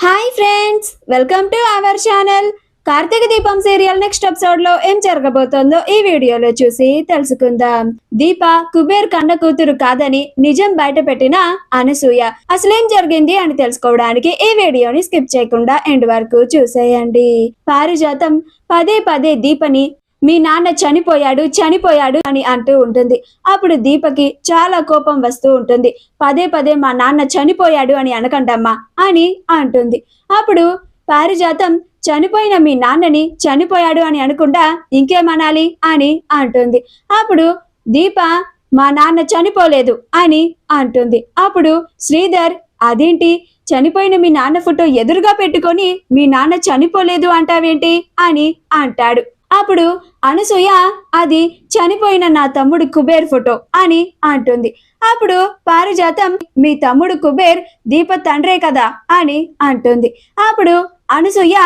Hi friends, welcome to our channel. Karthika Deepam serial next episode లో ఏం జరగబోతోందో ఈ వీడియోలో చూసి తెలుసుకుందాం. దీప కుబేర్ కన్న కూతురు కాదని నిజం బయట పెట్టిన అనసూయ అసలేం జరిగింది అని తెలుసుకోవడానికి ఈ వీడియోని స్కిప్ చేయకుండా ఎండ్ వరకు చూసేయండి. పారిజాతం పదే పదే దీపని మీ నాన్న చనిపోయాడు అని అంటూ ఉంటుంది. అప్పుడు దీపకి చాలా కోపం వస్తూ ఉంటుంది. పదే పదే మా నాన్న చనిపోయాడు అని అనకండమ్మా అని అంటుంది. అప్పుడు పారిజాతం చనిపోయిన మీ నాన్నని చనిపోయాడు అని అనుకుంటా ఇంకేమనాలి అని అంటుంది. అప్పుడు దీప మా నాన్న చనిపోలేదు అని అంటుంది. అప్పుడు శ్రీధర్ అదేంటి చనిపోయిన మీ నాన్న ఫోటో ఎదురుగా పెట్టుకొని మీ నాన్న చనిపోలేదు అంటావేంటి అని అంటాడు. అప్పుడు అనసూయ అది చనిపోయిన నా తమ్ముడు కుబేర్ ఫోటో అని అంటుంది. అప్పుడు పారిజాతం మీ తమ్ముడు కుబేర్ దీప తండ్రే కదా అని అంటుంది. అప్పుడు అనసూయ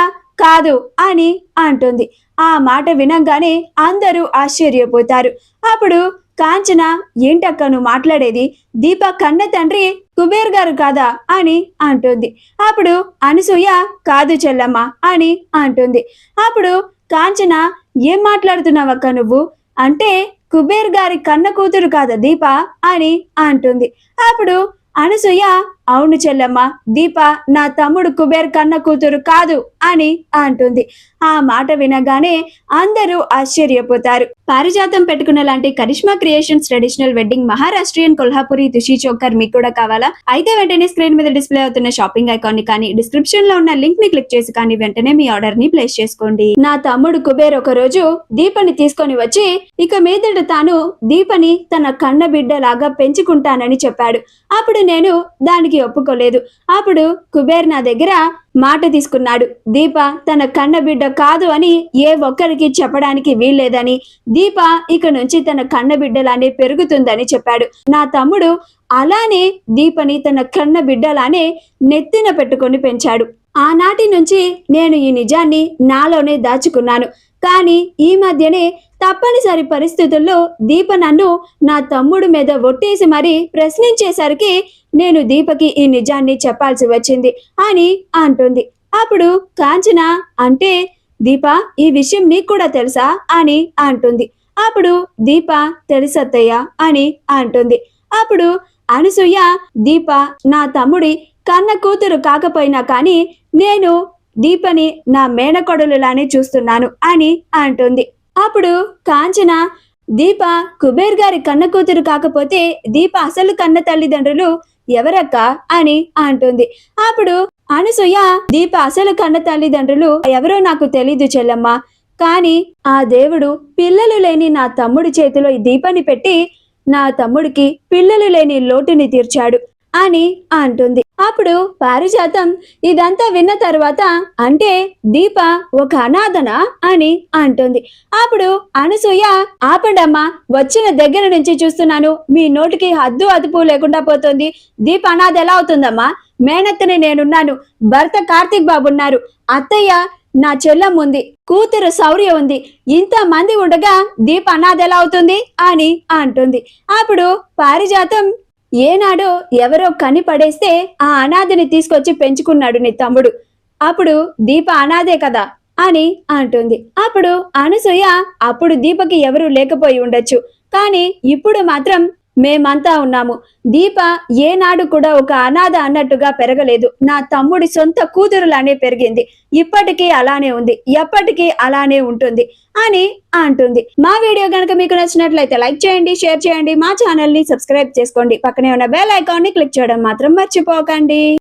కాదు అని అంటుంది. ఆ మాట వినంగానే అందరూ ఆశ్చర్యపోతారు. అప్పుడు కాంచన ఏంటక్క నువ్వు మాట్లాడేది, దీప కన్న తండ్రి కుబేర్ గారు కాదా అని అంటుంది. అప్పుడు అనసూయ కాదు చెల్లమ్మ అని అంటుంది. అప్పుడు కాంచన ఏం మాట్లాడుతున్నావక్క నువ్వు, అంటే కుబేర్ గారి కన్న కూతురు కాదా దీప అని అంటుంది. అప్పుడు అనసూయ అవును చెల్లమ్మ, దీప నా తమ్ముడు కుబేర్ కన్న కూతురు కాదు అని అంటుంది. ఆ మాట వినగానే అందరూ ఆశ్చర్యపోతారు. పారిజాతం పెట్టుకున్న లాంటి Karishma creations traditional wedding Maharashtrian Kolhapuri thushi choker మీకు కూడా కావాలా? అయితే వెంటనే స్క్రీన్ మీద డిస్ప్లే అవుతున్న షాపింగ్ ఐకాన్ ని కానీ డిస్క్రిప్షన్ లో ఉన్న లింక్ ని క్లిక్ చేసి కానీ వెంటనే మీ ఆర్డర్ ని ప్లేస్ చేసుకోండి. నా తమ్ముడు కుబేర్ ఒక రోజు దీపని తీసుకొని వచ్చి ఇక మీదట తాను దీపని తన కన్న బిడ్డలాగా పెంచుకుంటానని చెప్పాడు. అప్పుడు నేను దానికి ఒప్పుకోలేదు. అప్పుడు కుబేర్ నా దగ్గర మాట తీసుకున్నాడు. దీప తన కన్న బిడ్డ కాదు అని ఏ ఒక్కరికి చెప్పడానికి వీల్లేదని, దీప ఇక నుంచి తన కన్న బిడ్డలానే పెరుగుతుందని చెప్పాడు. నా తమ్ముడు అలానే దీపని తన కన్న బిడ్డలానే నెత్తిన పెట్టుకొని పెంచాడు. ఆనాటి నుంచి నేను ఈ నిజాన్ని నాలోనే దాచుకున్నాను. కానీ ఈ మధ్యనే తప్పనిసరి పరిస్థితుల్లో దీప నన్ను నా తమ్ముడు మీద ఒట్టేసి మరీ ప్రశ్నించేసరికి నేను దీపకి ఈ నిజాన్ని చెప్పాల్సి వచ్చింది అని అంటుంది. అప్పుడు కాంచన అంటే దీప ఈ విషయం నీకు కూడా తెలుసా అని అంటుంది. అప్పుడు దీప తెలుసత్తయ్య అని అంటుంది. అప్పుడు అనసూయ దీప నా తమ్ముడి కన్న కూతురు కాకపోయినా కానీ నేను దీపని నా మేనకొడలులానే చూస్తున్నాను అని అంటుంది. అప్పుడు కాంచన దీప కుబేర్ గారి కన్న కూతురు కాకపోతే దీప అసలు కన్న తల్లిదండ్రులు ఎవరక్క అని అంటుంది. అప్పుడు అనసూయ దీప అసలు కన్న తల్లిదండ్రులు ఎవరో నాకు తెలీదు చెల్లమ్మ, కానీ ఆ దేవుడు పిల్లలు లేని నా తమ్ముడి చేతిలో ఈ దీపాన్ని పెట్టి నా తమ్ముడికి పిల్లలు లేని లోటుని తీర్చాడు అని అంటుంది. అప్పుడు పారిజాతం ఇదంతా విన్న తర్వాత అంటే దీప ఒక అనాథనా అని అంటుంది. అప్పుడు అనసూయ ఆపండమ్మా, వచ్చిన దగ్గర నుంచి చూస్తున్నాను మీ నోటికి హద్దు అదుపు లేకుండా పోతుంది. దీప అనాథ ఎలా అవుతుందమ్మా? మేనత్తని నేనున్నాను, భర్త కార్తీక్ బాబు ఉన్నారు, అత్తయ్య నా చెల్లెమ్మ ఉంది, కూతురు శౌర్య ఉంది, ఇంత మంది ఉండగా దీప అనాథ ఎలా అవుతుంది అని అంటుంది. అప్పుడు పారిజాతం ఏనాడో ఎవరో కని పడేస్తే ఆ అనాథని తీసుకొచ్చి పెంచుకున్నాడు నీ తమ్ముడు, అప్పుడు దీప అనాథే కదా అని అంటుంది. అప్పుడు అనసూయ అప్పుడు దీపకి ఎవరూ లేకపోయి ఉండొచ్చు, కానీ ఇప్పుడు మాత్రం మేమంతా ఉన్నాము. దీప ఏనాడు కూడా ఒక అనాథ అన్నట్టుగా పెరగలేదు, నా తమ్ముడి సొంత కూతురులానే పెరిగింది, ఇప్పటికీ అలానే ఉంది, ఎప్పటికీ అలానే ఉంటుంది అని అంటుంది. మా వీడియో కనుక మీకు నచ్చినట్లయితే లైక్ చేయండి, షేర్ చేయండి, మా ఛానల్ ని సబ్స్క్రైబ్ చేసుకోండి, పక్కనే ఉన్న బెల్ ఐకాన్ ని క్లిక్ చేయడం మాత్రం మర్చిపోకండి.